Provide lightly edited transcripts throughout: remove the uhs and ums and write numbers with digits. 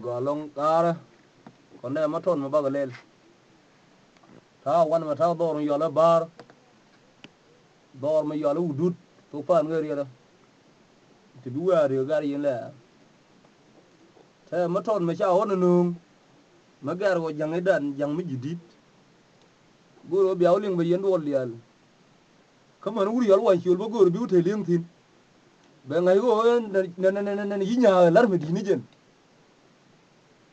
go long kara kon ne maton ma bagalel ta wan ma ta dor yo la bar dor ma yo la udut to pan ngari la ti duwa re gar yin la ta maton ma cha won nung ma gar go jang edan jang mi jidit goro biaw ling ba yen wol yal kaman wuri yal wan chul ba goro bi ute ling tin ba ngai go na yinya lar me dini jen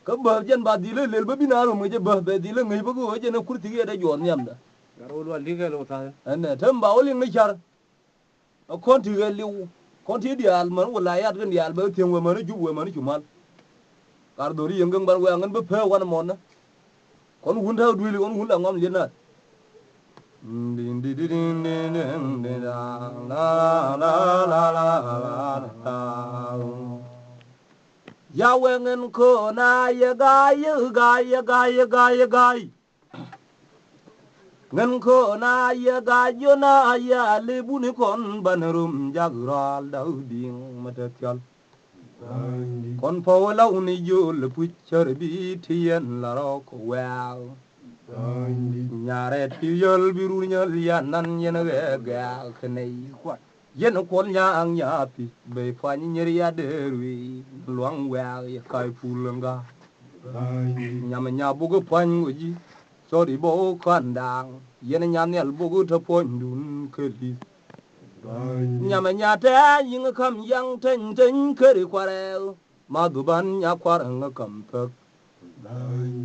ka ba jen ba dile lel ba binaro mo je ba be dile ngai ba go je na kurti ge da jor nyam da garo lo lige lo ta ane tam ba woli ngi char a konti ge liu konti di al man wala yat gen yal ba ten we man ju we man chumal kar dori yengang bar we ngan ba pe wan mon na kon hunda duili on hunda ngam lena din di din din din la la la la la ya wengen ko na ya ga ngen ko na ya ga yo na ya le buni kon banrum jagral dauding matatyal kon po la uni yo le pucher bi tien la ro ko wow nyare ti yol biru nyal ya nan yen ga khnei yen kon nya ang nya pi be fa ni nyer ya de wi luang wa ya kai pulanga nyam nya bu go pan ji so di bo kan dang yen nya nel bu go to pon dun ke li nyam nya ta yin kam yang ten ten ke ri kware ma du ban nya kwar ang kam pek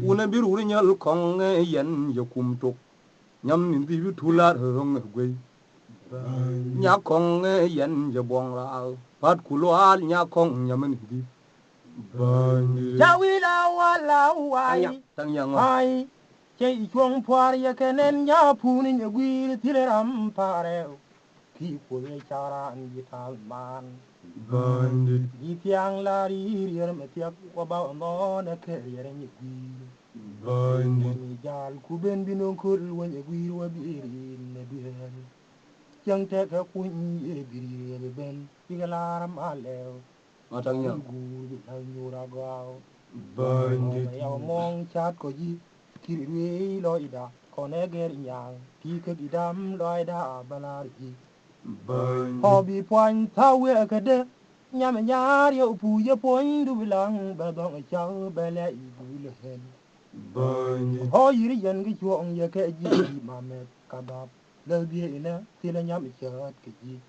una biru nyal kong yen ya kum tok nyam min bi tular hong gwe nya kong yen je bong ra pat kulwal nya kong nyam min bi Jawila wala wai tang yang ai che chuông phuar ya kenen ya phuni ya gwir thileram pare ki ko ye chara an gital man bandit di tiang la ri ri me tiak wa ba no na ke yere ni gwir bandit ni jal ku ben binon kul wa ye gwir wa bi ri ne bi yang te ka ku ni e bi ri ben igalam alew matang yang gu na nyura gao bandit ya mong chat ko ji kirwe loida kone ger nyang ki ke gidam loida balar ji bandit hobi point tawe ke de nyam nyar yo pu ye point du bilang ba dong chao bele ibu le hen bandit ho yiri yen gi chuong ye ke ji mamet kabab le bi ina tile nyam chat ke ji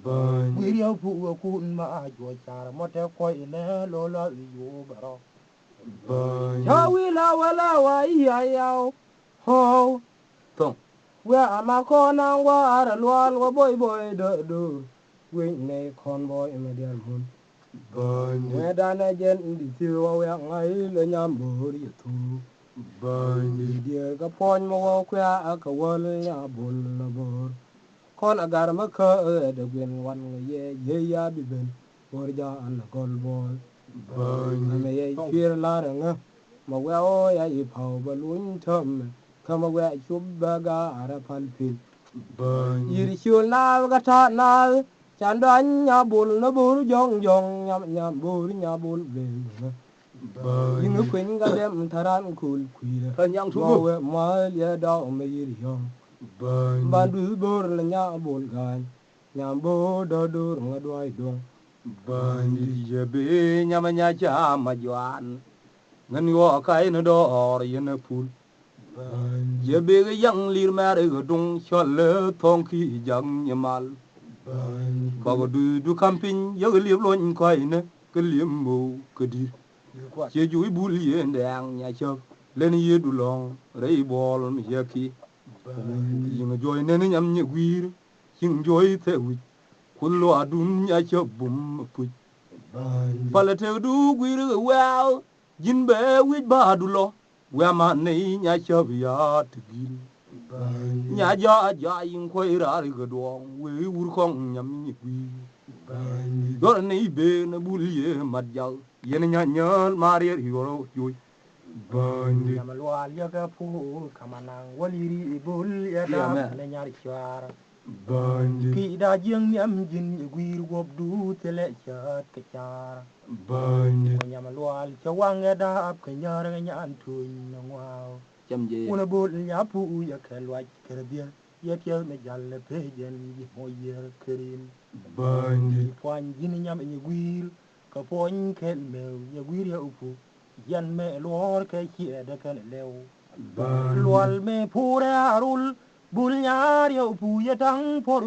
bandit wir yo pu ku ma a jo char mo te ko ina lo la yu baro bandit Jawila wala wa iya yao ho tong we amakona wa ara lwal wa boy boy do we ne kon boy me der mun bandit we dana jen di ti wa we ngai le nyam bur yi tu bandit di ga pon mo wa kwa aka wal ya bul na bur kon agar ma ka de gwen wan ye ya bi ben bor ja an gol boy bandit me ye chir la nga ma we o ya i phau ba lun thom kama we chub ba ga ara pal pil bandit yir chul na ga ta na chan dan nya bul na bur jong jong nyam bur nya bul be yin bandit kwen ga dem taran kul kuira tang yang tu mo we ma ya da me yir yong bandit bandu bur la nya bul ga nyam bo do dur nga doi dong bandit je be nyama nya cha ma jwan ngan yo kai no do or yen pul je be ga yang lir ma re ga dong chol thong ki jang nyamal ba ga du camping yo ga lieb lon kai ne ke liem mo ke dir che ju bul ye ndang nya chop len ye du long re bol mi ye ki yin joy ne nyam nye gwir yin joy te wi kullo adun nya chop bum pu pala te du gwir well jin be wi ba du lo we ma ne nya chop ya te gil nya ja yin ko ira ri ga do we wur kong nyam nye gwir dor ne be na bul ye mat jal yen nya nyal mari yo yo bandit nyam lwal ya ga pu kama nang waliri ibul ya Yeah, da man. ne nyar chwar Bandit. Ki da jing nyam jin ye gwir wop du tele chat ke chara. Bandit. Ko nyam lual chawang da ap ke nyar nyan tun ngwao. Chăm gì? Una bol nya pu ya kelwa kerbia. Ye tia me jalle pe jen ye moyer kerin. Bandit. Pwan jin nyam ye gwir. Ka pon kel me ye gwir ya upu. Yan me luor ke chie da kan lew. Bandit. Lual me pure arul. Bul nyar ya upu ya tang por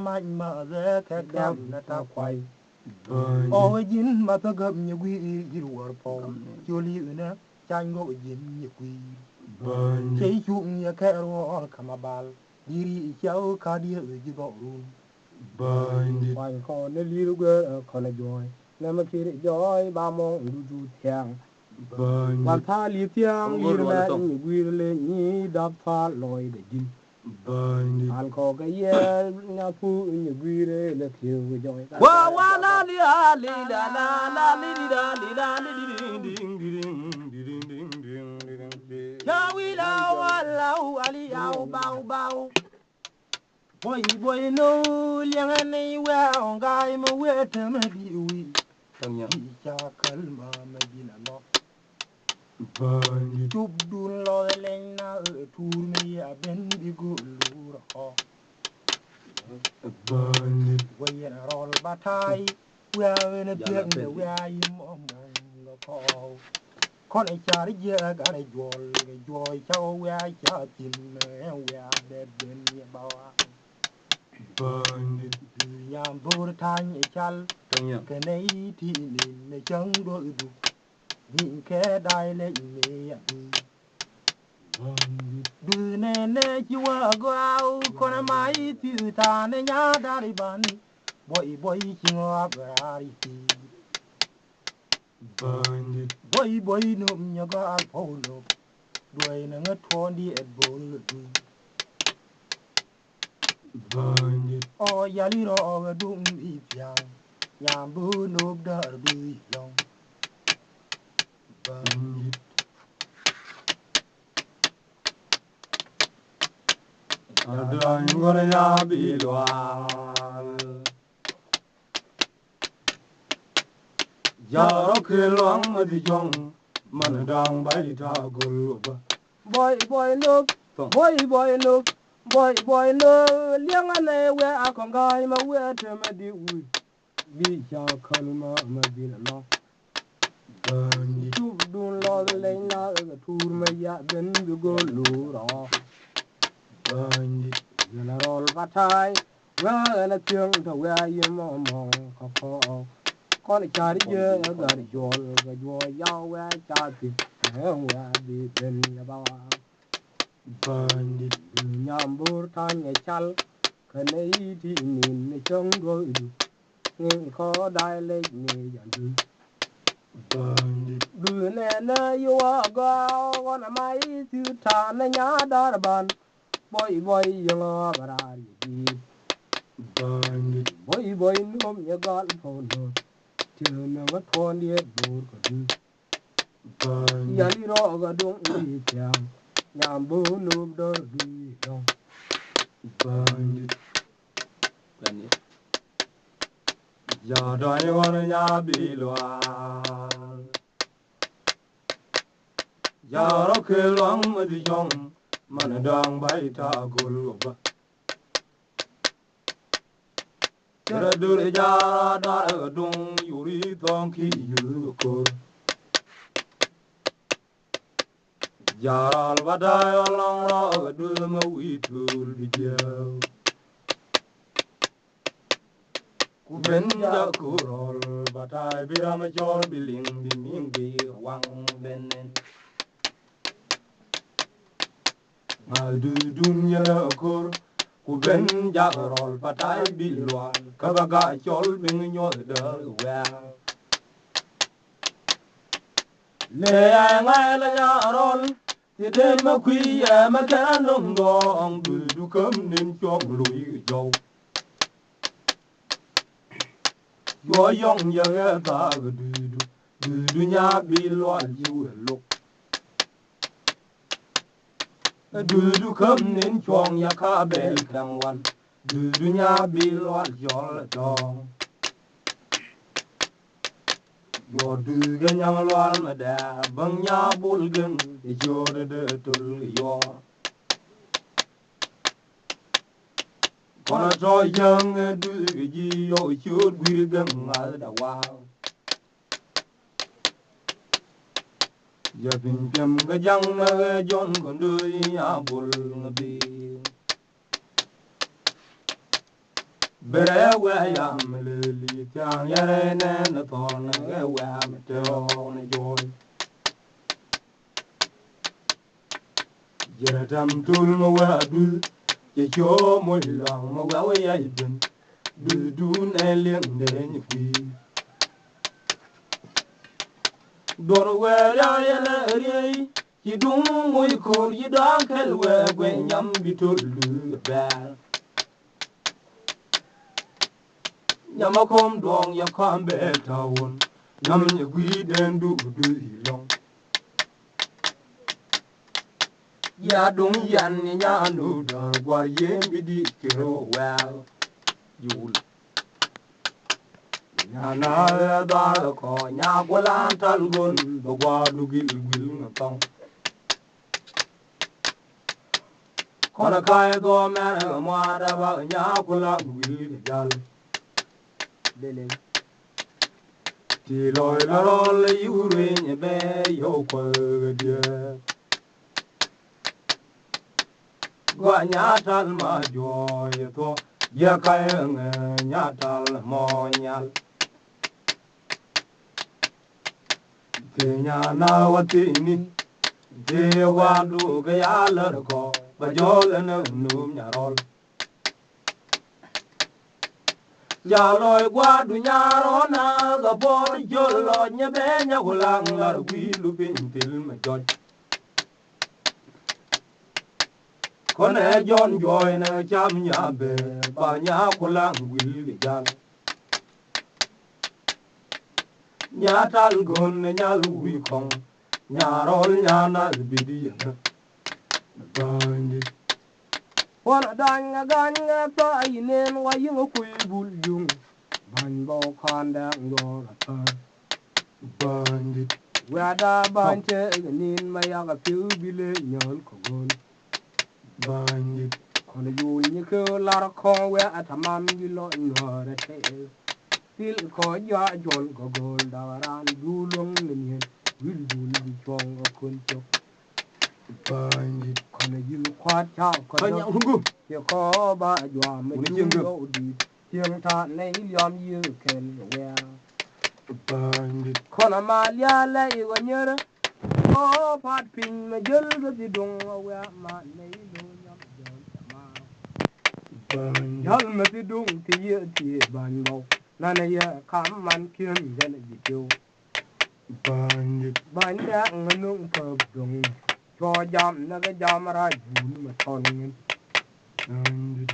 ma ma ze ke gam na ta kwai. Bandit. O jin ma ta gam ye gwir jir war po. Choli una chango jin ye gwir. Bandit. Chei chung ya ke ro kama bal. Diri chao ka di ji bo run. Bandit. Wan ko ne liru ge ko na joy. Na ma kiri joy ba mo du du tiang. Wan Bandit. tha li tiang Không có lir đùa me được không? ni gwir le ni dap tha loy de jin. Bandit. An ko ga ye na pu ni gwir le thiu joy. Wa wa la li la li la la la li di da li la li di ding ding ding ding ding ding ding ding. Chawi la wa la ali au bau bau. Boy no liang nei wa on gai mo we te me di wi. Thằng nhá. Di cha kal ma me di na no. Bandit. Chụp đun lo lên na ở tour mi à bên đi go lu ho. Bandit. Quay na roll ba thai. We are in a Dạ là piang phê. we are im on the call. Con ai cha đi je ga ai joy chao we are cha tin we are dead ben ye ba. Bandit. Nyam bur tan ye chal. Thằng nhá. Cái này thì nên chẳng đôi đủ. Nhìn cái đai lên mẹ Bandit. Bư nè nè chua gao. Con mai tiêu ta nè nhá đari ban. Boy chingwa gari ti. Bandit. Boy nôm nhá ga alpo nôm. Đuôi nè ngất thon đi et bol đuôi. Bandit. O yali ro dung đi piang. Nyam bư nôm đar bư long. Bandit. Adrang gorya bilwal. Jaro kilwang di jong. Man dang bai ta gulba. Boy nôm. Không. Boy no, boy no, liang ane we a kong gai ma we te ma di ui. Bi cha kalma ma di na no. Bandit. Chụp đun lo le na ga tur ma ya ben du go lu ro. Bandit. Na rol ba thai, we na tiang to we ye mo ko ko. Con cha ri ye ga ri jol ga jo ya we cha ti. We bi ben ya ba. Bandit. Nyam bur tan nghe chal. Cái này thì nhìn trong đôi đủ. Nghe có đai lên nghe dàn dư. Bandit. Đưa nè nè yêu à gao. Con mai thư thà nè nhá đá bàn. Boy yêu à bà ra đi. Bandit. Boy nôm nhá gọn phồn hồ. Chưa nè ngất thôn đi hết bột của dư. Bandit. Yà đi rõ gà đúng đi chàng. Nhàm bố nôm đỡ đi đông. Bandit. Bandit. Ya dai gorya bilwal. Jaro kilwang di jong. Man dang bai ta gulba. Kira dur jara dar dung yuri tong ki yuko. Jaral badai along ra dur ma witul di jaw. Kuben ja kurol badai biram jol biling bining bi wang benen. Mal du dunya kur. Kuben ja kurol badai bilwan. Kabaga jol bing nyol dar well. Le ay ngai la jarol. Tide ma kwiya ma kanong dong. Du kam nin chong lui jow. Yo yong ya ta du nya bilwal yu luk. Du kam nin chong ya ka bel kang wan. dunya bil wal jol dong yo du ganyang lwal ma da bang nya bul gen yo de tul yo kona to jang du ji yo chud gwir gen ngal da wa ya bin pem ga jang na ga jon kon du ya bul ngabi bere we ya mleli tang yare ne na ton ga we am to na joy jere tam tul no wa du ye cho mo lang mo wa we ya bin du ne leng de ni fi dor we ya ye na ri ki dum mo ko yi dan kel we gwe nyam bi tul du ba Yamakom dong ya kambe tawon Nam nye gwi den du ilong Ya dong yan ni nya nu dar gwar yen bidi kiro well Yul Nya na dar ko nya gwalan tal gon Do gwa du gil ngatong Kona kaya do mera mwada ba nya kula gil jal Ti loi la rol yure nye be yo kwa dia Gwa nyatal ma joy to Ya kaya nga nyatal mo nyal Te nyana watini Te wadu kaya larko Ba jol na num nyarol Ya loi gwa du nyaro na ga bor jolo nye be nya gulang lar gwi lu pin til ma joj Kone jon joy na cham nya be ba nya gulang gwi li jal Nya tal gon nya lu wi kong nyarol nya na bidi na Bandi Wana danga ganga pa inen wa yingo kui bul yung ban bo kanda ngora ta Bandi wada banche nin ma yaga piu bile nyol ko gon Bandi kono yu ni ko lar ko we atamam gilo ngora te til ko ya jol ko gol dawaran dulong nin wil bul bi chong ko chok Bandi kono yu kwat cha ko Kanya hungu Yo ko ba jwa me yo di tiang ta nei liam yu ken we Bandi kono ma lia le yo nyere o pat pin me jel go di dong we ma nei lo nyam jol ma Bandi jol me di dong ti ye ti ban mo na ne ye kam man kien gen di jo Bandi ban da ngung po dong cho jam na ga jam ra ju ma ton Bandi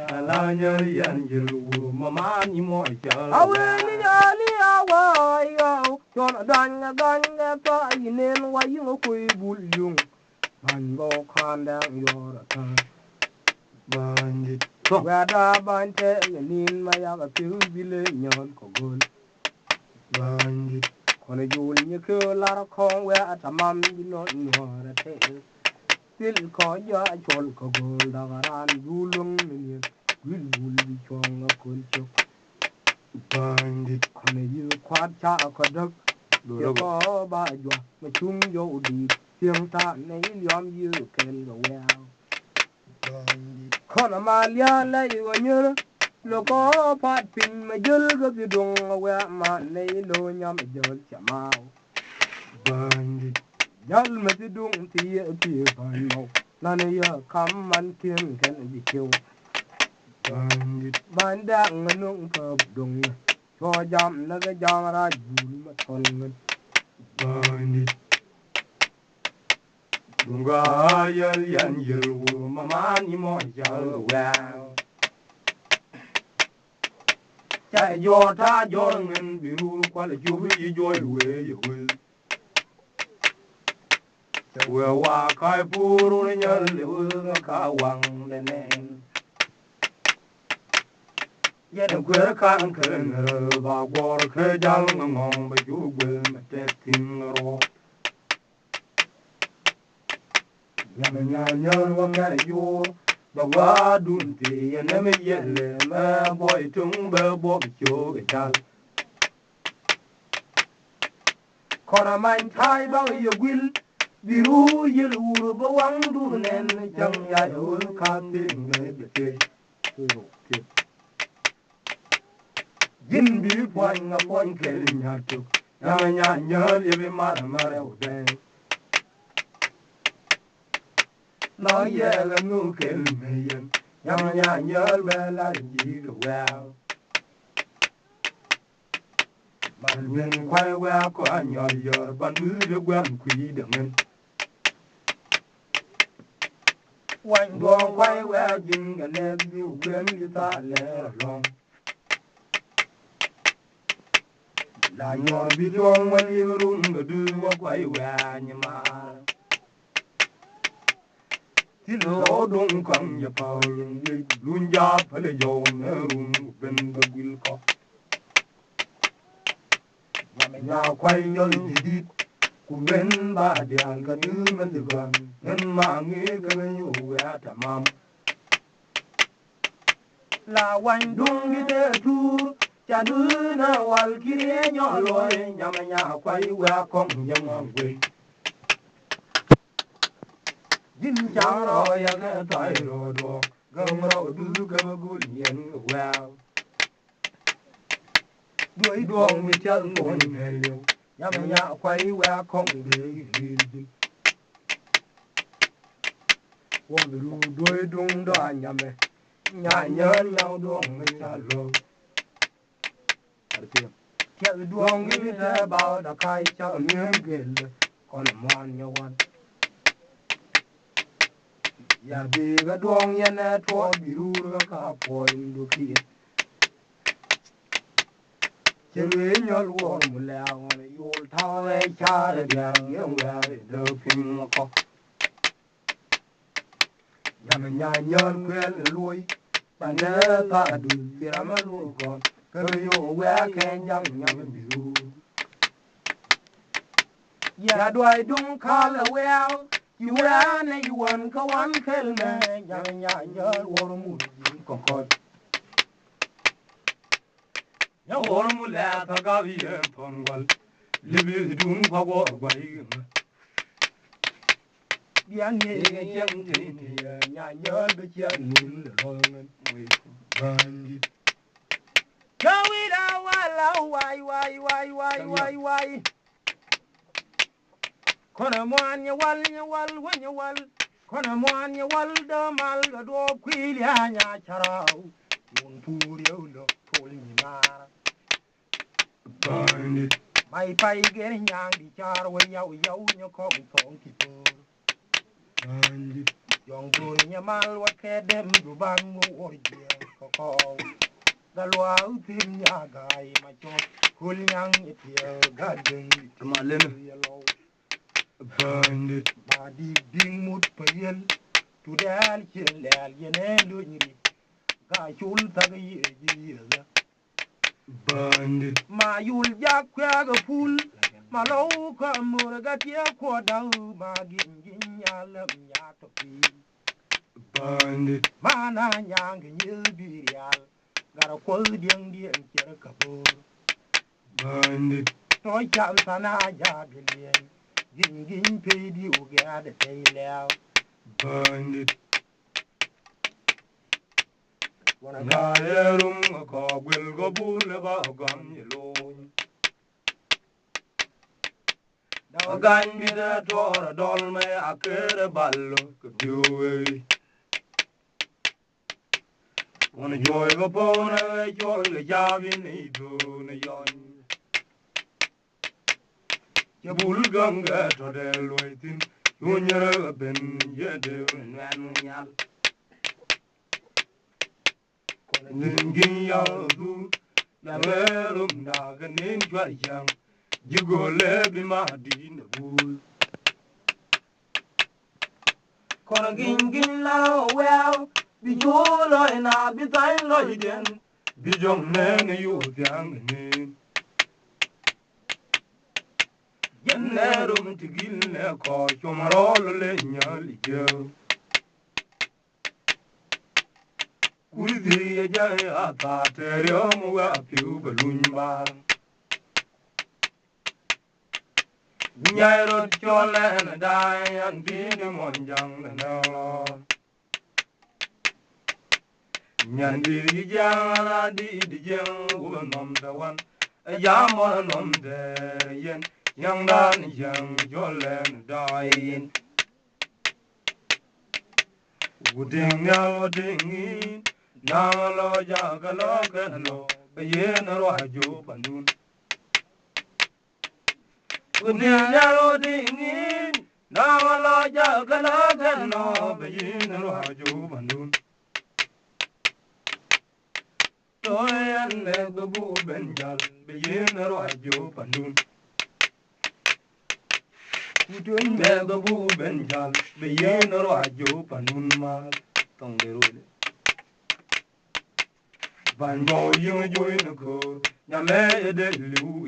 Alanya yan jiru mama ni mo jal awe ni ali awa yo ton danga ganga pa inen wa yingo koy bul yung ban bo kanda yora ta Bandi wada bante nin ma ya ga piu bile nyon ko gol Bandi kono jul ni ko lar ko we atamam bino nyora te til ko ya chol ko gol dagaran dulung ni wil bul bi chonga kon chok Bandi kono yu kwat cha ko dok yo ko ba jwa ma chung yo di tiang ta nei liam yu ken go we Bandi kono ma lia la yu nyur lo ko pat pin ma jul go di dong we ma nei lo nyam jol chama Bandi jal ma di dong ti ye ti ban mo na ne ya kam man kien ken di chiu Bandi ban da ngung po dong cho jam na ga jam ra jul ma ton ngun Bandi Dunga yal yan jiru mama ni mo jal wa Cha yo ta yo ngin biru kwal ju yi jo we we wa kai puru nyal le ka wang le nen yen kwer kan ken ba gor ke jal ngong ba ju gwe ma te tin ro nyal wa ka yo ba wa dun ti yen me yele ma boy tung ba bo cho ke jal kona main thai ba yo gwil biru yel ur ba wang du nen chang ya yo ka tin me be te jin bi poin nga poin ke nya tu nya ye be mar o de no ye ga nu ke me yen nya be la ji do wa man wen kwai wa ko anya yor ban du de gwan kwi de men wan do kwai wa jin ga ne bi gwen li ta le long la yor bi dong wa li run ga du wa kwai wa ni ma ti lo dong kan ya pa yin lun ja pa le yo ne run ben ga gil ko ya kwai yo li di ku ben ba diang ga du men de gan en ma ngi ga yo wa ta mam la wan dung gi de tu cha du na wal ki nyo loy nyama nya kwai wa kong yam we jin chang ro ya ga tai ro do gam ro du ga gu yen wa đuổi đường mi chân ngồi nghề liều nhắm nhã quay qua không để gì qua đường đuổi đường đó nhắm nhã nhớ nhau đường mi chân lô chợ đường mi thế bao đã khai chợ miếng gel còn mòn nhau quan ya bị cái đường như này thua bị rùa cả phôi đôi khi Chile nyol wor mulao yul tawe chare yang yongwa do pin ko yam nya nyol kwel lui bana ta du piramalu ko ko yo wa ken yang nyam biru ya doi dung kala well you wa ne you wan ka wan kel me yam nya nyol wor mu ko ko ya wor mu la ta ga bi ton wal libi dun ko go ba yi yang ye ge chen ti nya nyol be chen nin le lo ngan we bandi go wi da wala wai kono mo an ye wal wen wal kono mo an ye wal da mal ga do kwili anya charau mun puri ulo tol ni mara bandi mai pai ger nyang di char we yau nyo ko thong ki pur bandi yong bur nya mal wa ke dem du bang mo or je ko da lwa utim nya gai ma chot kul nyang ye tie ga ding ma len bandi ma di ding mut payel tu dal chen lal ye ne lu ni ga chul ta ga ye ji la bandi ma yul jakwa ga pul ma lo ka mur ga tie ko da ma gin ya la nya to pi bandi ma na nyang ni bi real gar ko ding ker ka bo bandi to cham sana ja bilien gin pe di o ga de te leo bandi wana ga yerum ko gwel go bul ba gam ni lo da gan bi da tor dol me akere ballo ko duwe wana joy go pona joy ga jabi ni do ne yon ke bul ganga to de loitin yunyere ben yede nan nyal Ningin yaldu ya merum da ganin jwar yang jigole bi ma di ne bul Kona gin la well, be jolo and I be dying loiden, be jong nang you young name. Yenerum to gin a call, Chomarol lenyal girl. Udi jay ataterium wa piu balunba. Nyairo cholen die and did him on young and no. Nyandi jang did young woman on the one. A yam on the yen. Young dan young jolen dying. Wooding now dinging. Now lo jagalo no. A yen or a job and noon. Now dinging. Now lo jagalo no. A yen or a job and noon. Toy and never boo benjal. A yen or a job and noon. Kutun never boo benjal. A yen or a job and noon. Tongue the road. Van Bo, you join the code. Yamay de Lu,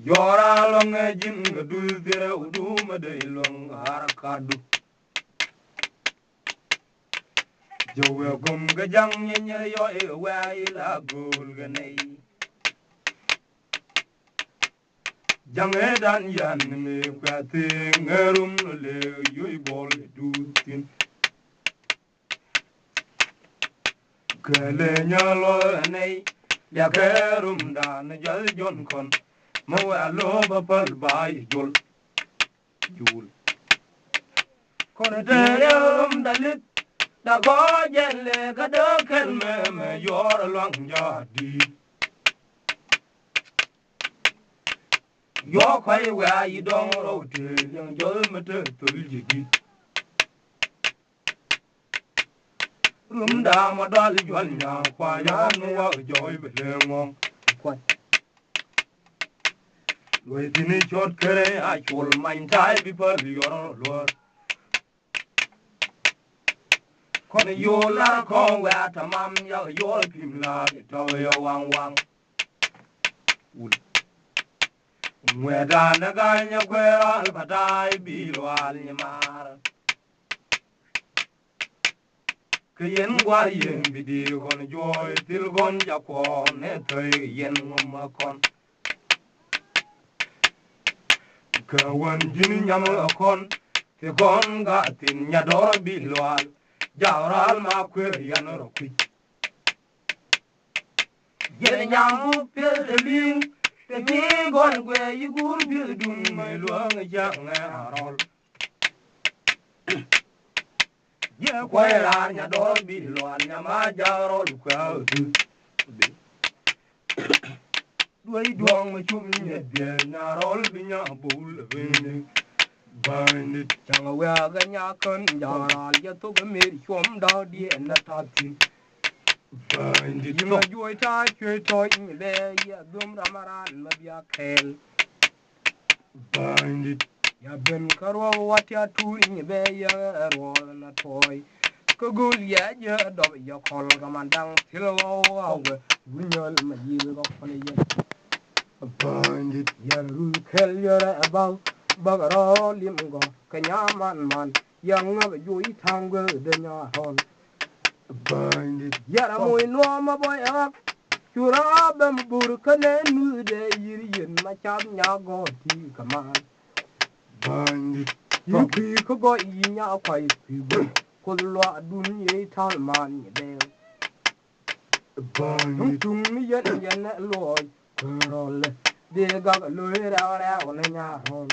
you're along a jim, do the doom a day long, Arcadu. Joe will come the young in your way, la golganay. Young Edan Yan, me, quating a room, you ball, do thin. Kelenyalo nei ya kerum dan jal jon kon mo alo bapal bai jol kon terum dalit da go jelle ka do kel me yor long jadi yo kai wa yi dong ro te yang jol mate tul jigi Rumda madal jwanya kwa ya nuwa joy belengong kwa Loi tini chot kere a chol main tai people yor lor Kone yo la ko wa tamam ya yo pim la to yo wang wang ul Mweda na ganya kwera al patai bilo al nyamara Yen war yen bidi kon joy til gon jakon ne toy yen ma kon ka wan jini nyam kon te kon ga tin nyador bilwal jawral ma kwer yan ro kwi yen nyam pel de ling te ni gon gwe yigur bil dum mai lo nga jang arol Yeah, quay ra nhà đó bị loạn nhà má giao rồi qua đuôi đoan mà chung nhẹ nhẹ nhà đó bị nhà bùn lên Bani chẳng qua cái nhà con giờ là giờ tôi cái miếng xóm đó điện là thật Bani nhưng mà vui ta chơi thôi như bé giờ đom ra mà mà bia khen Bani ya ben karo watia tu như bé giờ rồi là thôi có gul ya giờ đó giờ còn cái màn đăng thiếu ao vui nhớ mà gì có con gì Bani ya ru khen giờ là bao bagaro lim go kanya man yang nga yui thang go de nya hon Bani ya ra moy no ma boy ak chura bam bur kane nu de yiri yen ma cham nya go ti kaman Bani yu ki ko go yi nya kwai pi go ko lo dun ye tal man ye de Bani tung mi yen lo ko le de ga lo ra ne nya hon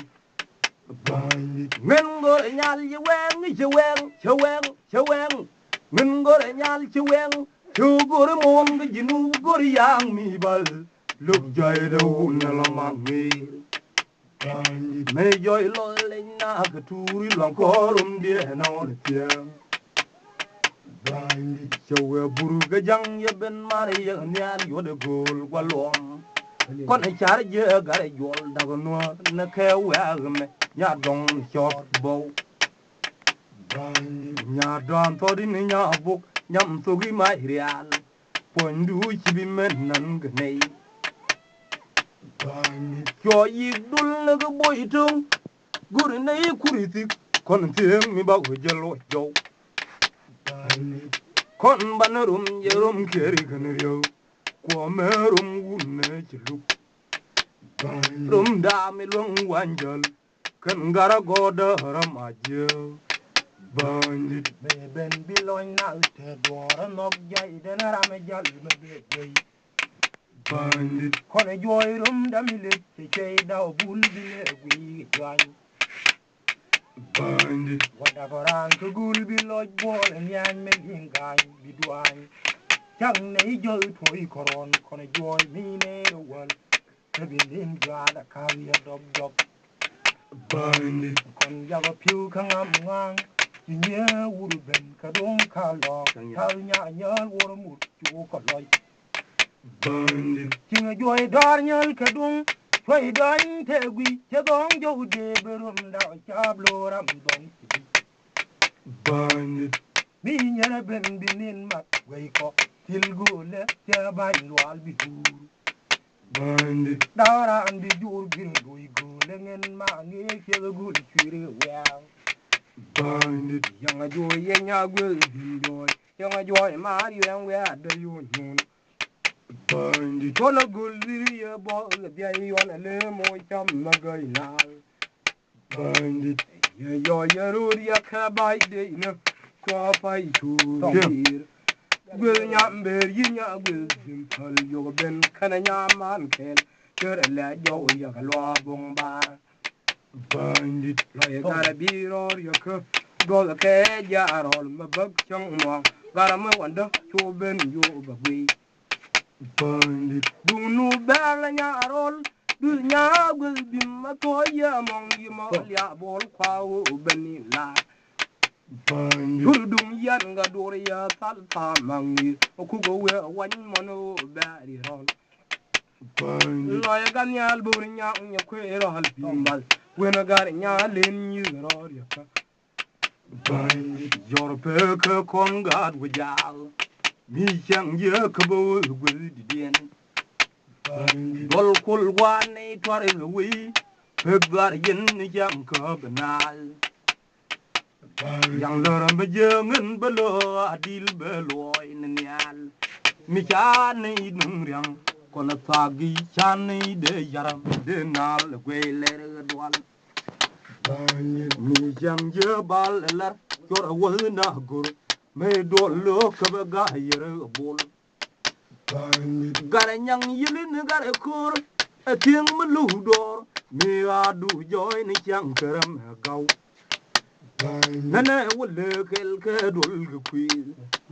Ngân ngô để nhal chê weng Ngân ngô để nhal chê weng Chú gô để môn cái gì nụ gô để yang mi bal Lúc dây đâu nè lo mang mi Mê doi lo lên na cái tùri lòng có rùm đĩa nào để tiêm Chô wè buru cái răng ya bên mà để yang nyan yô để gôl qua lòng Con hãy chá để dơ gà để yôl đà gô nô nè kheo wè gà mê nhà dòng chọt bầu nhà đoàn to đi nhà bục nhắm số cái mai real point đuôi chỉ bị men năn cái này cho y đul là cái bôi trông guri này kuri thì con tiếng mi bao giờ lo dầu con ban rum ye rum keri kan riu kwa me rum gunne chiluk rum da mi lung wanjal kan gara goda haram aje bandit be ben biloin na te dora nok jai de na rame jal me be jai bandit kono joy rum da mi le che da bul bi le wi jwan bandit wada goran to gul bi loj bol nyan me ingan bi duan chang ne joy thoi koron kono joy mi ne wal te bi lim jada ka wi dob dob bandit kon jago piu kangam ngang nye wuru ben ka dong ka lo ka nya nyal wuru mu chu ko loy bandit Ching joy dar nyal ka dong choi dan te gui che dong jo de berum da cha blo ram dong bandit mi nyana ben binin mat wei ko til gu le che ban wal bi du bandit dara an bi jur gin dui gu le ngen ma nge che gu chiri wa bandit yang a joy ye nya gu bin joy yang a joy ma yang we da yun nun bandit Kono gulri ye bo dia yon le mo cham magai na bandit ye yo ye ru ya ka bai de ne ko pai tu dir gul nyam ber yin ya gul sim pal yo ben kana nyaman ken ker la yo ya ka lo bong ba bandit la ye gara bi ro yo ko go ke ja rol ma bak chang mo gara ma wanda chu ben yo ba gui bandit Dunu bela nyarol du nyagul bimma to ya mong yima ya bol kwawo bani la bandit dum yan nga dor ya sal ta mangi ku go we wan mono bari rol bandit lo ya gan yal bur nya nya ku ero hal bimbal we na gar nya len yi rol ya ka bandit your peke kon gad wajal mi chang ye kabo gul di den dol kul wane tore wi pegar yen ni jam ka banal yang loram be jengen belo adil belo inyal mi chan ni nung yang kon tagi chan ni de yaram de nal gwele dwal mi jang ye bal lar yor wal na gur me dolo ka ga yere bol gara nyang yilin gara kur ating melu dor mi adu joy ni chang karam gaw nana wole kel ke dol ku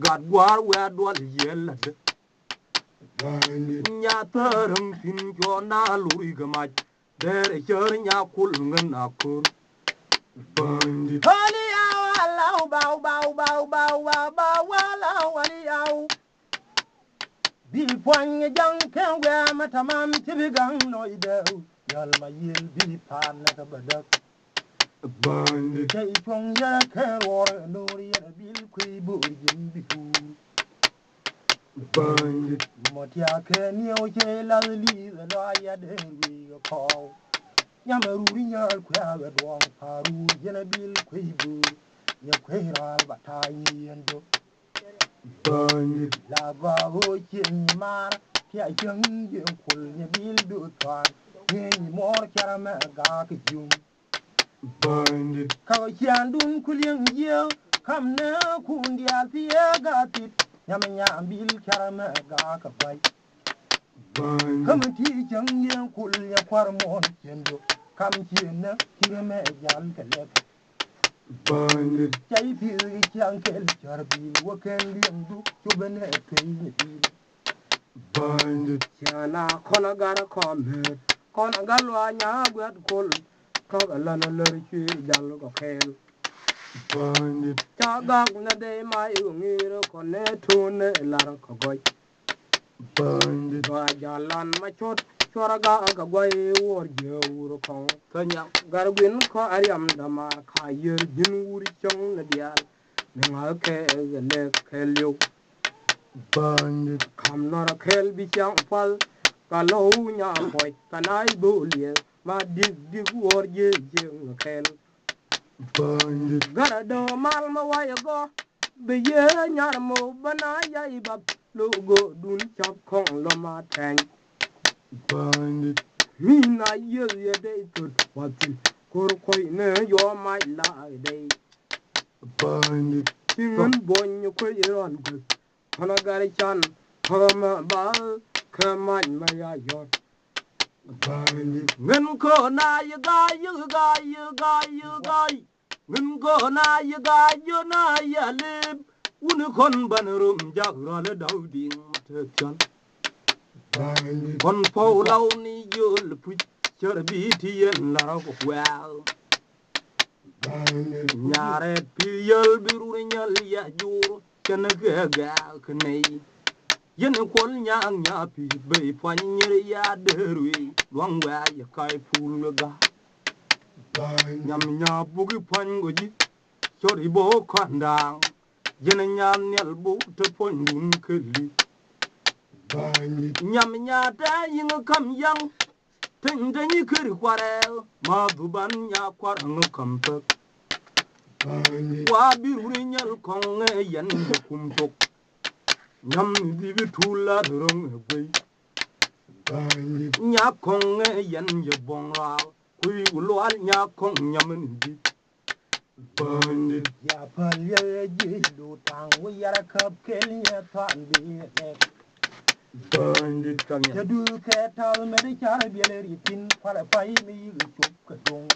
gad war wa dol yel nya taram tin jo na luri gama der cher nya kul ngan akur bandit Hali ya Allah bow bow bow bow bow bow wala wali yaw Bi poigne jang ken we matamam tibi gang no ide yal ma yil bi pan na badak bandit Kay chong ya ke wor no ri ya bil kui bu jim bi fu bandit Motia ke ni o che la li la ya de wi ko Yamaruri nyal kwa we dwang paru yena bil kui bu ya kwe ral batai yendo bandit la ba ho chin mar ti ai chung ye kul ye bil du twan ye ni mor kara ma ga ki jum bandit ka chian dun kul ye kam na kun dia ti ye ga ti nyam nya bil kara ma ga ka bai bandit kam ti chung ye kul ye kwar mon yendo kam chin na kire me jal ka le bandit Chai fil chiang kel charbi wo ken liang du chubene twin ni bandit chana kona gara come kona galwa nya gwat kol ka lana ler chi jal ko kel bandit cha ga na de mai ngiro kone tune lar ko goy bandit wa jalan ma chot Toraga Gaway or Joe Kong. Kanya Garwin ko Ariam Dama Kayer Jin Woody Chong the Dial. Nangake the leg Kelly. bandit Come not a kel be young pal. Kalo nya boy. Can I bully? Ma dig war ye jing kel. bandit Gara do malma waya go. Be ye nyarmo banaya ibab. Logo dun chop kong loma tank. bandit Mina ye day to what's Kurkoi ne your my lie day. bandit Tingan bon you quay on good. Panagari chan, Hama bal, come on, my yacht. bandit ngân ko na ye ga ngân ko na ye ga yo na ya le un kon banrum jagra le dauding te chan bandit kon po law ni yo le pu chor bi ti yen la ro ko wel bandit nyare pi yel bi ru nyal ya jur ken ga ga knei yen kol nyang nya pi be pan nyir ya derwi luang wa ya kai ful ga nyam nya bugi pan goji chori bo kandang yen nyam nyal bu te pon dun keli nyam nya ta yin kam yang ten den yi keri kware ma du ban nya kwar ng kam pe wa bi ru nyal kong yen kum tok Nyam di bi tula rong gwe nya kong yen ye bong ra kui ulwal nya kong nyam di bandit Ya pal ye ji do tang we yara kap kel ye tan bi ne. bandit kanya Ya du ke tal me di char bi le ritin pala pai mi yu chup ka dong.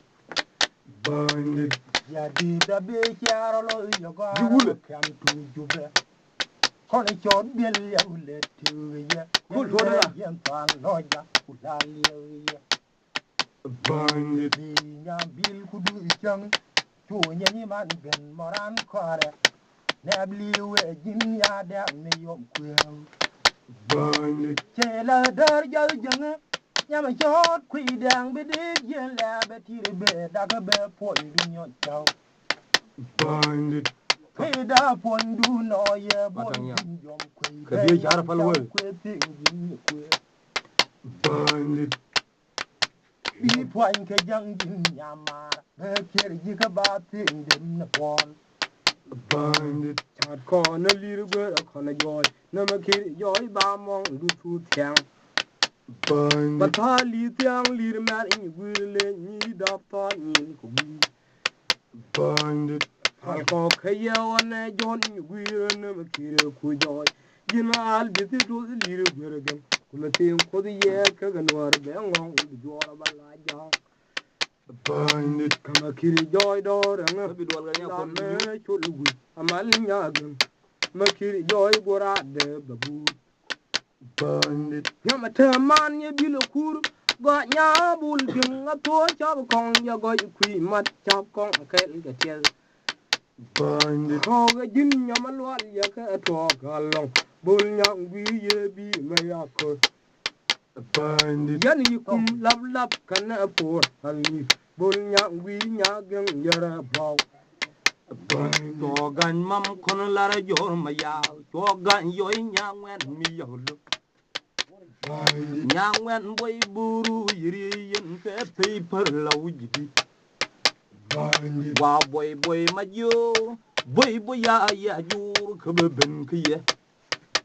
bandit Ya di da be char lo yo ga Jule. kam tu jube. Kon chot bi le ule tu ye. Kul thoda. Yen tan no ya ula le ye. bandit Bi nya bil ku du chang. Tu nya ni man ben moran kore. Ne bli we jin ya da me yom ku. bandit Che la dar ja jang. Nya ma chot ku dang be de yen la be ti be da ga be po du nyo chao. bandit Hey da po du no ye bo Matanya. jin yom ku. Ka biye char fal wel. Ku ti jin ku. bandit Bi point ke jang jin nya ma. Be ker ji ka ba ti dem na pon. bandit Chặt con nó liu bơ con nó giỏi nó mà khi giỏi ba mong du thu thiang bà bandit tha li thiang li mà in quy lên nhị đáp ta nhìn cũng bandit thà có cái yêu anh ấy giỏi in quy nó mà khi cứ giỏi nhưng mà al biết thì tôi liu bơ gần cũng tiếng có gì cái gần vào bé ngon giỏi ba la giang bandit mà khi giỏi đó rằng bi dol ga nya làm kon mẹ chốt lùi amal nhà gần mà khi giỏi bora de babu bandit Nyama te man ye bilo kur go nya bul jing a to chop kong ya go kui mat chop kong kel ga tel bandit ko ga jin nyama lwal ya ka to ga long bul nyang wi ye bi ma ya ko bandit yan yi kum lab lab kana po ali bul nyang wi nya gen yara baw to gan mam kon lara jor ma ya to gan yoy nyangwen mi yawlu nyangwen boy buru yiri yen pe paper law jidi wa boy ma jo boy ya jur ke ben kiye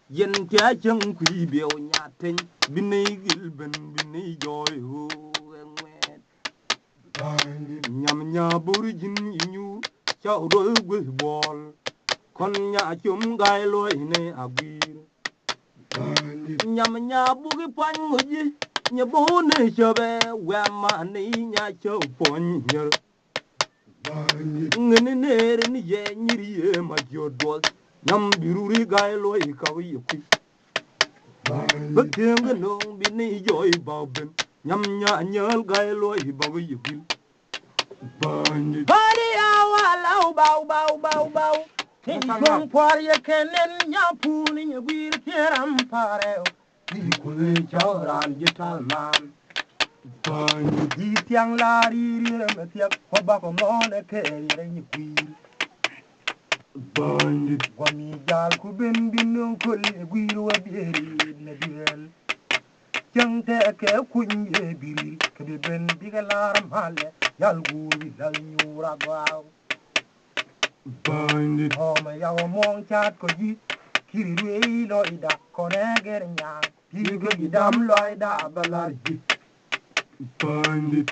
yen ta jang kui bew nyaten binay gil ben binay joy ho nyam nya buru jin yu chao do gwe bol kon nya chum gai loy ne agir nyam nya bugi pan ngoji nya bo ne chobe wa ma ne nya cho pon nyer ngene ne re ni ye nyiri ye ma jodol nyam biruri gai loy ka wi ku bakeng no bi ne joy ba ben nyam nya nyal gai loy ba wi ku bandit bari awala bow King Kong por ye kenen nya puni ye wir tiram pare ki kule chao ran jital man di tiang la ri ri me tiak ko ba ko no le ke ri ni kwir bandit wami jal ku ben bin ko le gwir wa bieri na diel jang te ke kunye biri ke be ben digalar male yal guri dal nyura gwa bandit oh ma yaw mong chat ko ji kiri rei loida kone ger nyang pi ko dam loida balar ji bandit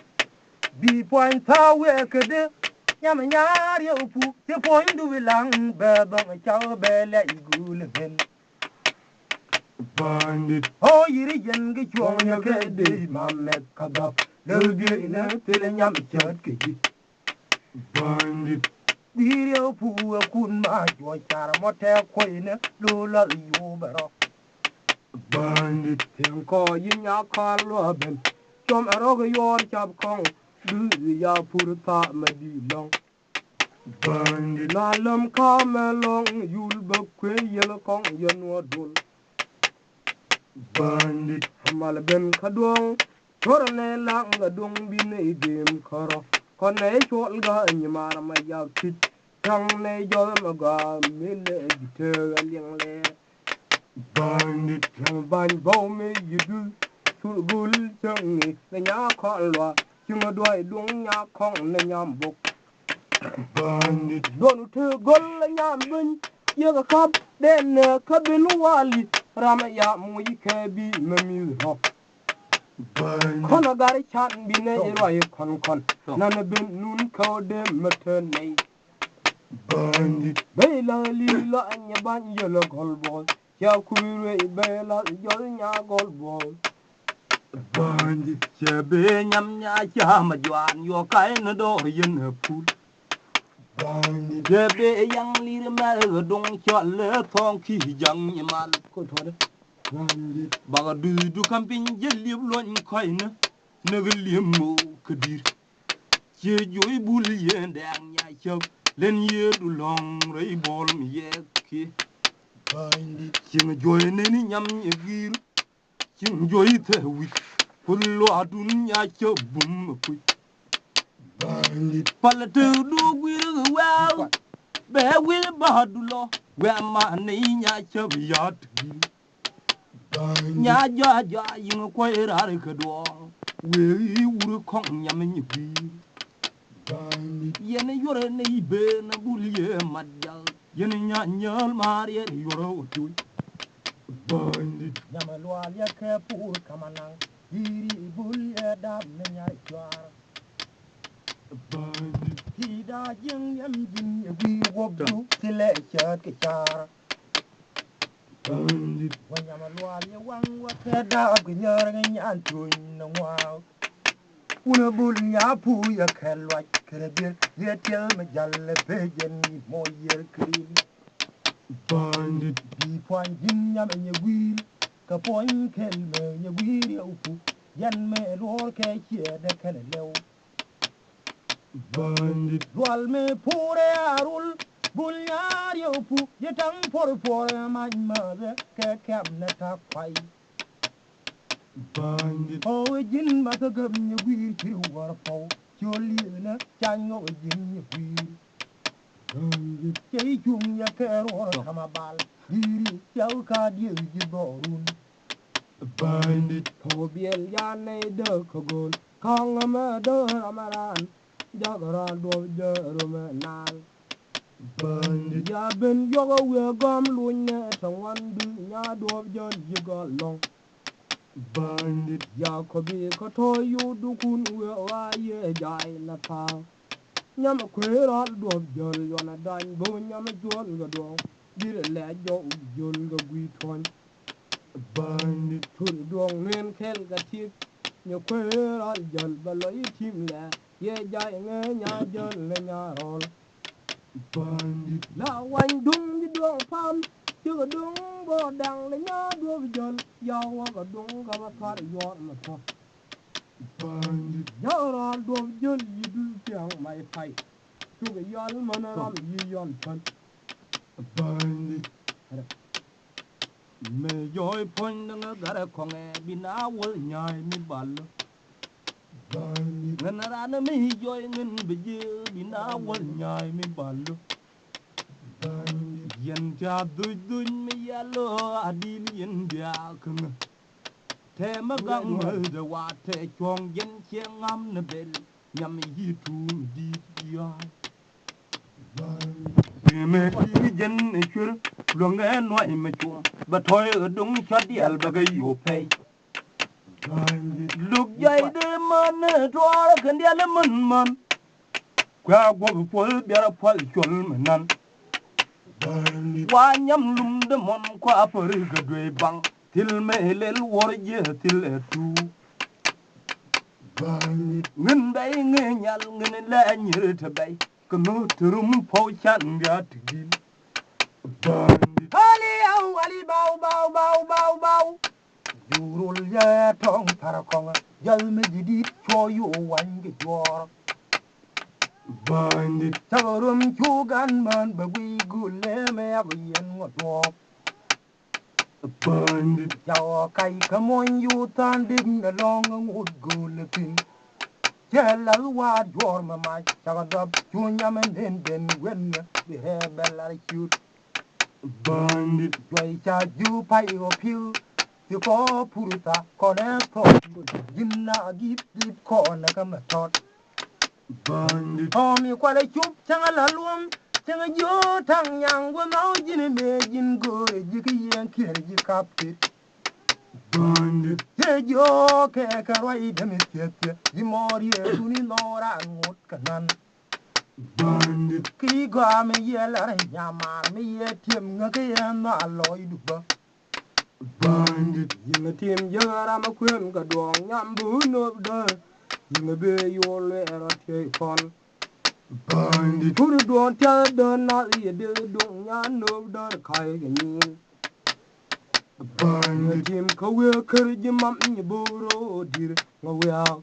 bi point tawe ke de nyam nyar yo pu te point du lang be bang chaw be le igul hen bandit oh yiri yen ge chong ya ke de mamet kadap le bi na te nyam chat ke ji bandit Dirio pu kun ma jo char mo te ko ine lu la yu baro bandit ten ko yin ya kar lo ben chom aro go yor chap kong du ya pur ta ma di long bandit na lam ka me long yul ba kwe yel kong yen wo dul bandit mal ben ka dong tor ne lang ga dong bi ne gem karo con này chọn ga như mà mày giàu thịt thằng này cho mà ga mình để chờ liền lẹ bandit thằng ban bao mày du sul gul chẳng nghĩ là nhá con loa nhưng mà đuôi đúng nhá con là nhám bốc bandit don thu gol là nhám bên giờ cái khắp đen khắp bên wali ram ya mui ke bi mà mi ho kono gari chan bi ne roi kon nana ben nun ko de meten nei bandit bela li la anya ban yelo gol bol ya kuire bela yol nya gol bol bandit chebe nyam nya cha ma jwan yo kai na do yin pul bandit chebe yang lir ma dong cho le thong ki jang ni mal ko thode bandit baga du camping jelib loñ koy na naga lemo kedir che joy bul ye ndang nya chop len ye du long rei bol mi ye ki bandit ching joy ne ni nyam ye gir ching joy te wi kullo adun nya chop bum ku bandit pala tu du gwir wow be wi ba du lo we ma ne nya chop yat nya ja yin ko rar ka do we wur kong nyam ni bi yen yore ne be na bulye madjal yen nya nyal mar ye yoro tu bandit nyama lwal ya ke pur kamanang yiri bul ya dam ne nya chwar bandit ti da jing yam jin ye wi wobdu tile chat ke char bandit wanyama lwal ya wang wa ke da gu nyar nga nyan tun na wow una bul nya pu ya ke lwat kre bir ye tel me jalle pe jen ni mo yer krin bandit bi pon jin nyam nye wir ka pon kel me nye wir ya upu yan me lor ke chie de ken lew bandit lwal me pure arul bul nyar ya upu ye tang por ma de ke kam na ta kwai bandit oh jin ma ta gam nye wir chi war po choli na chan ngo jin nye wir bandit chei chung ya ke ro kama bal diri yau ka di ji borun bandit po biel ya ne de ko gol kang ma de amaran jagara do je ro me nal bandit ya ben yo we gam lu ne twan du nya do je ji go long bandit ya ko bi ko to yu du kun we wa ye jai na ta nyam kwera do jol yo na dan bo nyam jol ga do dire le jo jol ga gwi ton bandit tur dong nen kel ga tik nya kwera jol balo yitim le ye jai nge nya jol le nya rol bandit la wan dung di dong pam chu ga dung bo dang le nya do jol ya wa ga dung ga ma tar yo ma to bandit ya ra do jol yi du tiang mai pai chu ga yal man ram yi yon pan bandit me joy point nga gara konge bina wol nyai mi ballo ngana rana me joy ngen beje bina wol nyai mi ballo yen ja du mi yalo adil yen dia kung te ma gang me de wa te chong yen che ngam ne bel nyam yi tu di ya me ti jen ne chur lo nge no i me chu ba toy dung chat di al ba ga yu pe lục dây de man tro kan dia le man kwa go po biara pol chol manan wa nyam lum de mon kwa por ga dwe bang til me lel wor je til tu ngin bay nge nyal ngin la nyir te bay ko no turum po chan ga tigil Ali au ali bau bau bau bau bau. jurul ya tong parakonga jal me didi cho yu wan ge jor bandit Tarum chugan man bagui gule me aguyen ngotwo. bandit Yaw kai kamon yu tan dim na long ngut gule pin. Jella wa jor ma mai tagadab chunya men den wen be hebel cute. bandit Joy cha ju pai o piu. You go puruta koneto jinna gip ko na kama tot. bandit Tommy kwale chup changa la luom changa jo tang yang go nau jin me jin go jiki yen kere ji kapit. bandit Je jo ke karwai demi tete ji mori e duni nora ngut kanan. bandit Ki go me ye la nyama me ye tiem ngake ya na aloy duba. bandit Yinga tim jara ma kwen ga dong nyam bu no da. Yinga be yole era te kon. bandit Puru don tel don na ye de dong nya no da kai ga ni. bandit Tim ka we ker ji mam ni boro dir nga we a.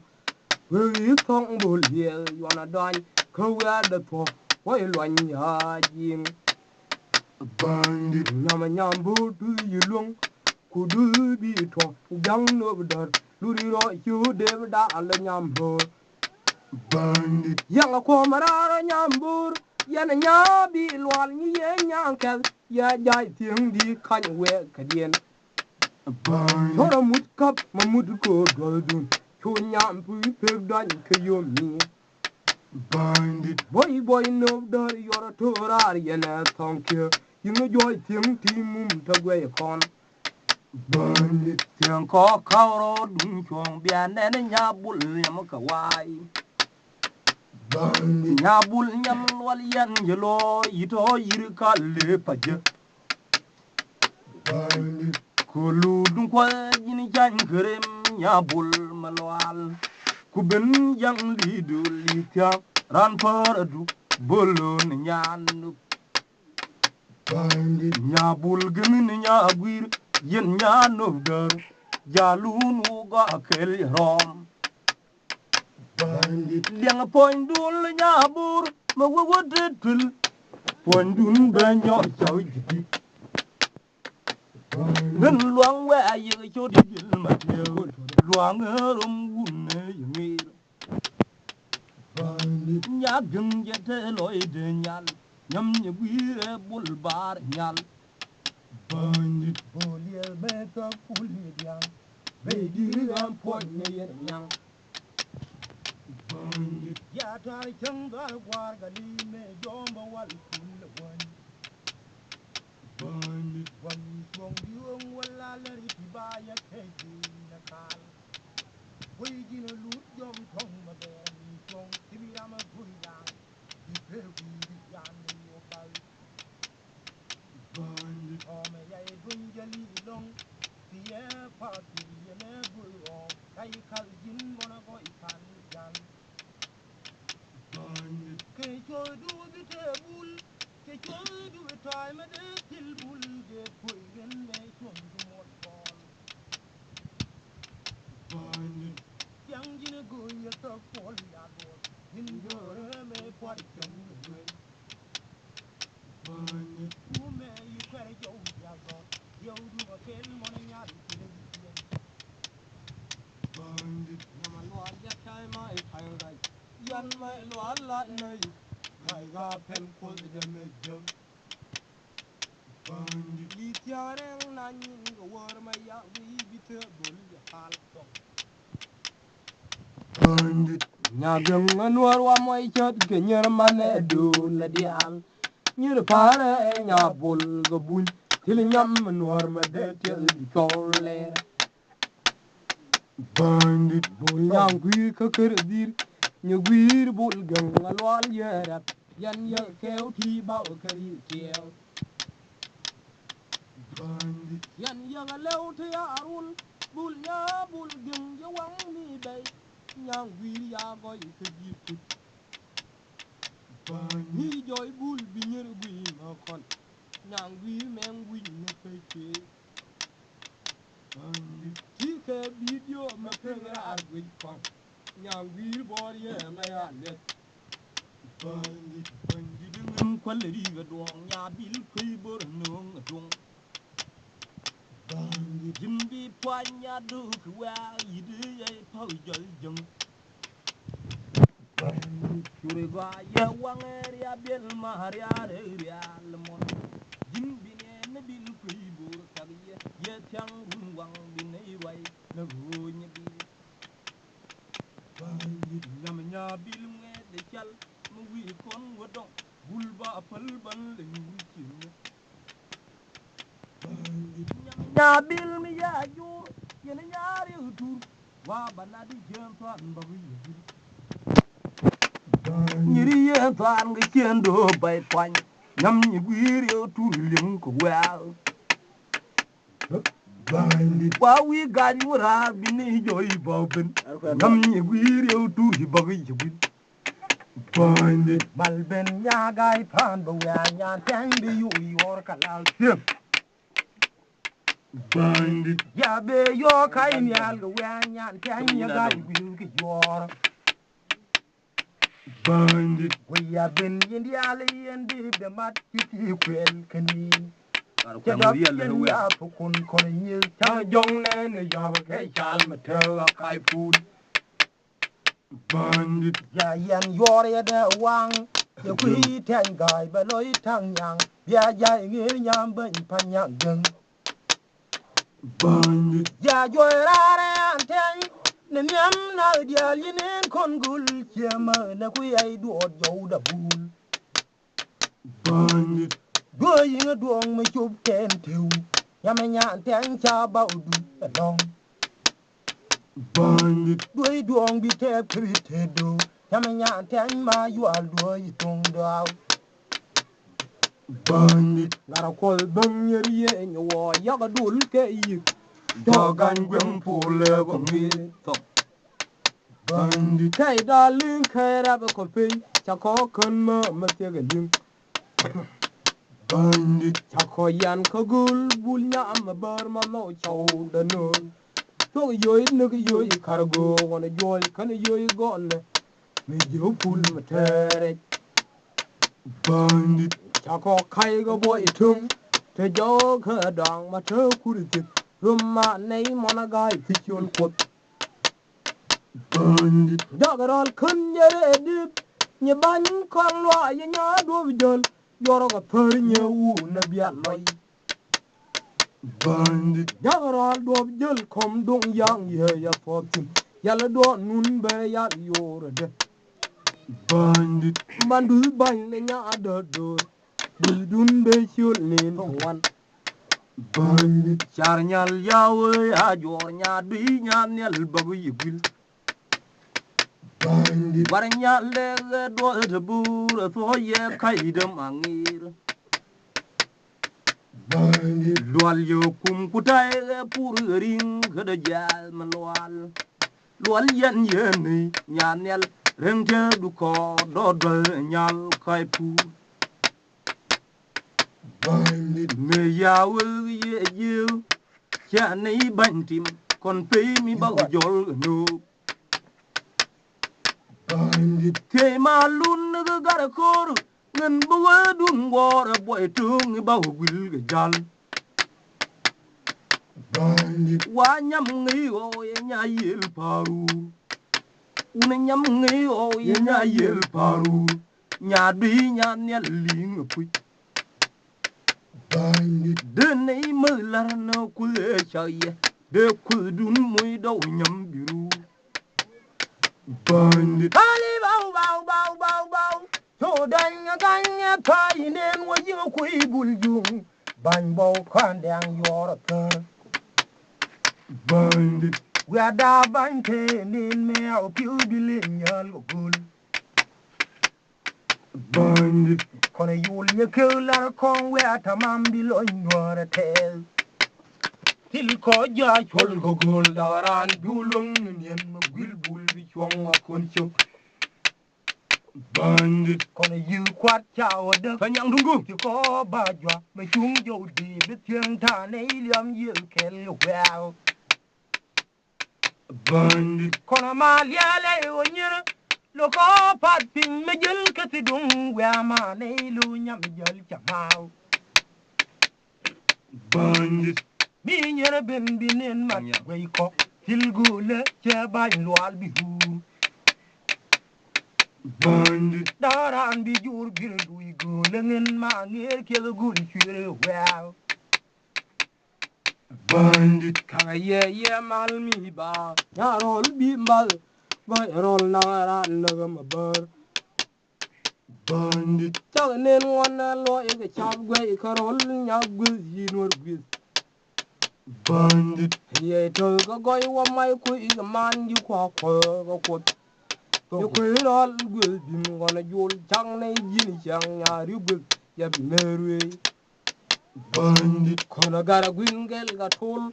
We yi thong bu ye yona dan ka we da to wa yi lwan ya jin. bandit Nyama nyam bu du yi lung ku du bi to jang no da luri ro yu de da ala nyam bu. bandit Yang ko marara nyambur yana nyabi lwal ni ye nyankel ya jai tieng di kan we kadien bandit thora mut kap mamut ko goldun chu nyam pu pe dan ke yomi bandit boy no dar yora torar yana thonkye yinga joi tieng ti mum ta gwe kon bandit tiang ko kauro dun chong bian ne nya bul yam ka wai bandit nya bul nyam wal yan jelo yito yir ka le paje bandit kulu dun kwa jini jan kerem nya bul malwal kuben yang lidu litya ran paradu bolon nyanu bandit nya bul gemin nya agwir yen nya nobdar jalun uga kel rom bandit liang poindul nya bur ma wodetul poindun banyo chaw jidi ngân luang we ayi cho di dil ma teo luang rum gunne yimi bandit nya gung je te loy de nyal nyam nye gwire bul bar nyal bandit bolie be ka puli diang be di ram pon ne ye nyang bandit ya tar chang dar war ga li me jomba wal kul wan bandit wan chong yuong wala la ri ti ba ya ke ji na kal wei ji na lu jom thong ma be ni chong ti bi ram bu yang di pe wi di yan ni yo bal bandit o me ya e dun ja li long ti ye pa ti ye ne bu o kai kal jin mona go i pan jan bandit ke cho du bi te bul ke cho du bi tai ma de til bul de pui gen me chon du mo bol bandit yang jin go ye to pol ya do yin go re me por chong du bandit ku me yu kare jo ya go Yow du ma kel mo na ñaar ci le bandit ñama lo ja tay mai tay ray yan mai lo la nay hay ga pen ko de me jëm bandit li tiare na ñi nga wor ma ya bi bite bol ya hal to bandit ñagam nga nuor wa moy chat ke ñer mane du la di al ñir pare ña bol ga buñ til ñam nuor ma de tel di tolle bandit bol ñang guir ka kër dir ñu guir bol gang nga lol yerap yan ya kew ti ba kari kew bandit yan ya nga lew te yarul bul nya bul gang ya wang mi bay ñang guir ya goy ka dir put bandit ni joy bul bi ñër guy ma kon ñang guir men guy na kay ke bandit ci ke video ma pegara ar guy kon ñang guir bor ye ma ya net bandit bandit ngam kwalri ga dong nya bil kay bor no ngong bandit jimbi poanya du kwa yide ye pau jol jeng bandit chure ga ya wanger ya bel mahar ya re ya lemon jimbi ne ne bil kay bor tag ye tyang run wang bin ne wai na go nye bi bandit ñam nya bil nge de chal mu wi kon wodong bul ba pal ban le ñu ci bandit nya bil mi ya jur yene ñaari tur wa banadi jem fan ba wi bandit ñiri ye fan nga kendo bay kwañ ñam ñi guir yo tur lim ko waaw bandit wa wi gañ wura bi ni joy ba ben ñam ñi guir yo tur ba wi jibin bandit bal ben nya gay fan ba wa nya tan bi yu yor kalal tem bandit ya be yo kay nyal ga wa nya tan ya gay guir ki yor bandit we ya ben yin ya le yin di de mat ti kwel kani Kwa mori yalla yen we ya fu kun kon yi ta jong ne ne ya ba ke chal ma te ga kai pun bandit ya yan yor ya de wang ya ku yi tan gai ba loi tang yang ya ya ngi nyam ban pan yang deng bandit ya jo ra ra an tan ne nyam na dia yin kon gul che ma na ku ai du od yo da bul bandit do yi nga duong ma chụp ten thiu ya ma nya tan cha ba du long bandit đuôi đường bị thép cứ bị thế đồ nhà mình nhà thèn mà yêu đuôi tung đào bandit ngara kol bang yeri ye nyo ya ga dul ke yi dogan gwem pole go mi to bandit kai dalin kai rab ko pe cha ko kon ma te ga lim bandit cha ko yan ko gul bul nya ma bar ma no chaw da no to yoy ne ko yoy kargo wona yoy kan yoy gon mi jo pul ma tere bandit cha ko kai go boy tum te jo ka dang ma te kurti rum ma nei mona gai ti chon ko bandit dagarol kun yere dip nye ban kon lo ye nya do jol yoro ko per nye wu na bia loy bandit dagarol do jol kom dong yang ye ya fotin yalla do nun be ya yoro de bandit bandu ban ne nya do do dun be chul nin wan bandit char nyal yawe ya jor nya dui nya nel bagu yigil bandit war nya le do de bur so ye kaidam angir bandit lual yo kum kutai pur ring kada jal malwal lual yen yen nya nel reng te du ko do do nyal kai pu bandit me yawe ye ye cha nei ban tim kon pe mi ba jol no bandit te malun ga gar kor ngen bu dun ngor boy tung ba gwil ga jal bandit wa nyam ngi o ye nya yel paru una nyam ngi o ye nya yel paru nya bi nya ne ling pu bandit de nei me lar na ku le chaye de ku dun muy do nyam biru bandit ali bau bau bau bau bau to danya ganya pai nen wo yin ku ibul jung ban bo kan dang yor ka bandit we da ban te nin me au piu bilin yal gul bandit kono yul ye kula kon we atamam bilo yor tel til ko ja chol go gol daran dulung nyen ma gul bul bi chong ma kon chok bandit kono yu kwat chao de fanyang dungu ti ko ba jwa ma chung jo di bi tiang ta nei liam yu kel well bandit kono ma liale o nyir lo ko pat pin me jel ka ti dung we ma nei lu nyam jel chamao bandit mi nyere ben binen mat wey ko tilgule che bañ loal bi hu bandit daran bi jur gir duy gule ngin ma ngir ke gun chire well bandit kanga ye mal mi ba ya rol bi mbal ba rol na ran na ma bar bandit chag nen won lo e ga chab gwe ka rol nya gwe yin wor gwe bandit ye to ga goy wa mai ku i man ji kwa ko ga ko yo ku rol gwe bim wona jul chang ne jin chang ya ri gwe ya bi merwe bandit kono gara gwingel ga tul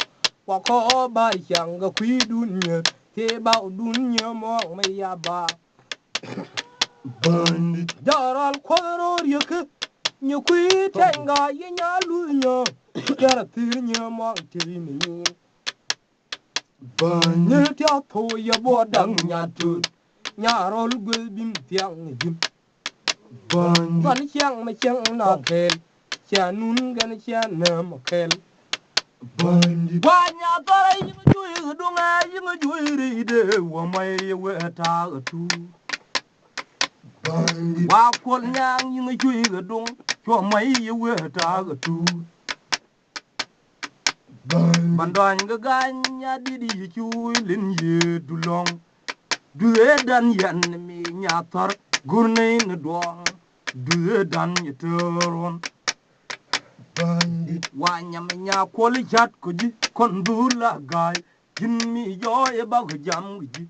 wa ko ba chang ga ku dunya te ba dunya mo me ya ba bandit daral ko ye ke ni ku tenga ye nya lu nya yara tir nya mo te ni bandit tia to ya bo dang nya tu nya rol gul bim tiang jim bandit ban chiang ma chiang na kel cha nun gan cha na ma kel bandit wa nya tara yi ju yi du nga yi ju ri de wa mai ye we ta tu bandit wa kol nyang yi ju yi du cho mai ye we ta tu bandit bandon ga ganya didi chu lin ye du long du e dan yan mi nya tar gurnay ne dong du e dan ye teron bandit wa nyam nya kol chat ko ji kon du la gay jin mi yo e ba ko jam ji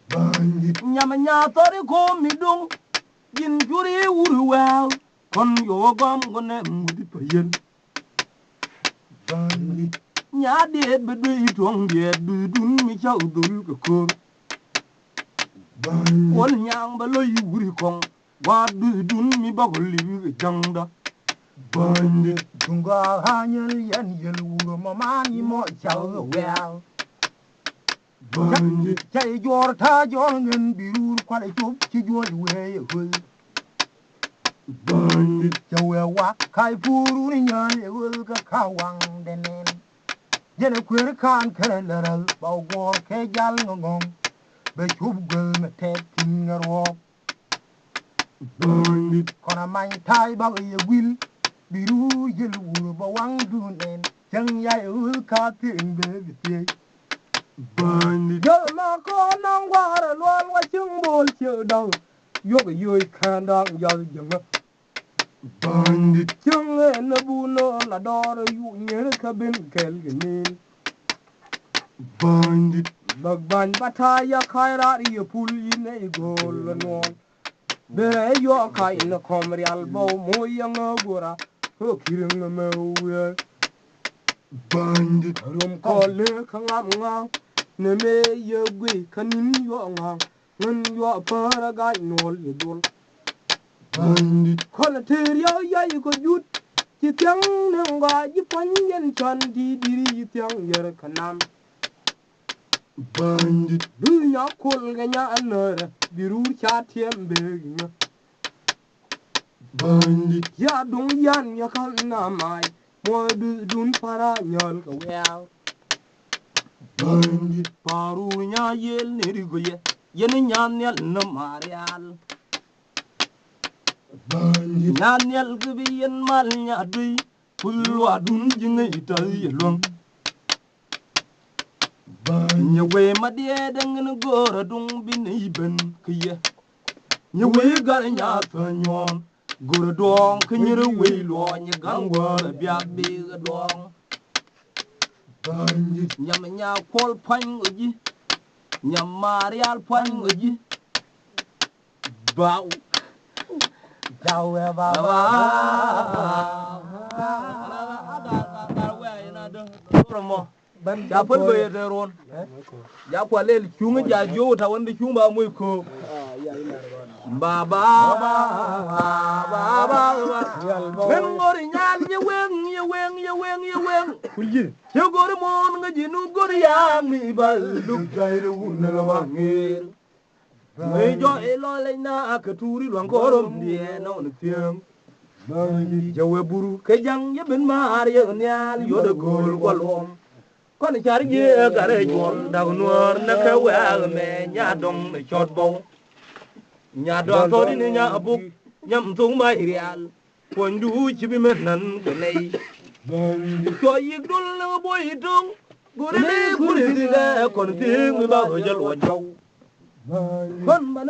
bandit nyam nya tar ko mi dong jin juri wuru wa kon yo gam gone mudi payen bandit nya de be du tong de du dun mi chau dul ko ko bandit kol nyang ba lo yi wuri kong wa du dun mi ba ko li jangda bandit tunga hanyel yan yel wuro mamani mo chao well bandit chay jor ta jor ngen birur kwale chup chi jor we hul bandit chawe wa kai furu ni nyan e hul ka kawang denen jene kwer kan keleral baw gor ke jal ngong be chup gel me te tingaro bandit kona man tai ba ye wil biru yel wuro ba wang dunen chang ya e hul ka tin be be bandit yo ma ko nang war lol wa chung bol chiu dang yo ga yoy kan dang ya jang bandit chung na bu no la dor yu nyer ka ben kel gnin bandit bag ban bataya khaira ye pul yin e gol no bere yo kai na komri albo mo yang gora ho kiring me we bandit rum ko le khangam nga ne me ye gwe kanin yo nga ngun yo para ga nol ye dol bandit kon ter yo ya ko jut ti tyang ne nga ji pan yen chan di diri ji tyang yer kanam bandit du nya kol ga nya anore biru cha tiem be nga bandit ya dong yan ya kan na mai mo dun para nyol ka wew bandit paru nya yel ne rigoye yen nyan yal no marial bandit nyan yal gbi yen mal nya dui pulwa dun jinga ital yelong nya we madie dangen gora dung bin iben kiye nya we gar nya tanyon gora dong kinyere we lo nya gangwa bia bi dong bandit nyam nya kol pang oji nyam marial pang oji baw jawe ba ban ja pol be de ron ja kwa lel chunga ja jo ta wanda chunga muy ko ba ba ba ba ben ngori nyal ye weng kulji ye gori mon nga ji nu gori ya mi ba lu gaire wun la ba ngir me jo elo le na ka turi lon korom die no ne tiang jawe buru ke jang ye ben mar ye nyal yo de gol golom con char ye gare jol dag nuor na ka wa me nya dong me chot bo nya do to ni nya abuk nyam tung mai real kon du chi bi men nan ke nei cho yi dul na boy dong gure di ga kon ti mi ba go jal wo jaw kon ban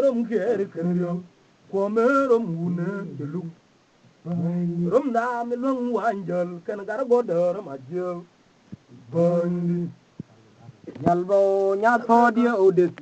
rom ker yo ko me rom une lu rom da mi long wanjal kan gar go der ma jel yalbo nya to dia odet